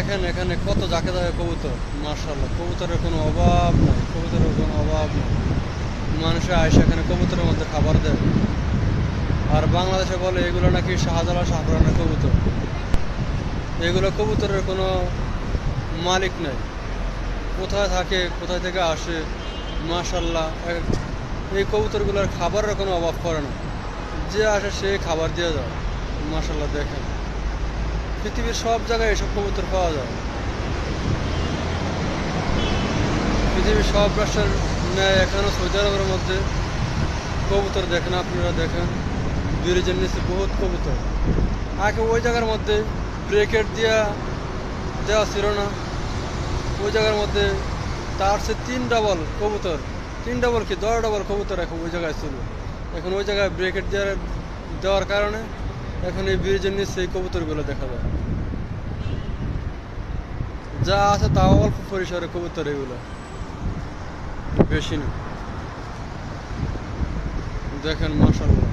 দেখেন এখানে কত জাকে জাকে কবুতর, মাশাআল্লাহ কবুতরের কোনো অভাব নাই, কবুতরের কোনো অভাব নেই। মানুষে আইসা এখানে কবুতরের মধ্যে খাবার দেয়। আর বাংলাদেশে বলে এগুলো নাকি শাহজালাল শাহপুরানের কবুতর। এগুলো কবুতরের কোনো মালিক নাই, কোথায় থাকে কোথায় থেকে আসে। মাশাআল্লাহ এই কবুতরগুলোর খাবারের কোনো অভাব পড়ে না, যে আসে সে খাবার দিয়ে যায়। মাশাআল্লাহ দেখেন পৃথিবীর সব জায়গায় এসব কবুতর পাওয়া যায়। পৃথিবীর সব রাষ্ট্রের ন্যায় এখানেও সৌদি আরবের মধ্যে কবুতর দেখেন, আপনারা দেখেন ব্রিজের নিচে বহুত কবুতর। আগে ওই জায়গার মধ্যে ব্রেকেট দেওয়া ছিল না, ওই জায়গার মধ্যে তার সে 3 ডাবল কবুতর, 3 ডাবল কি 10 ডাবল কবুতর এখন ওই জায়গায় ছিল। এখন ওই জায়গায় ব্রেকেট দেওয়ার কারণে এখন এই ব্রিজের নিচে এই কবুতরগুলো দেখা যায়। যা আছে তাও অল্প পরিসরে কবুতর, এগুলো বেশি না। দেখেন মাশাআল্লাহ।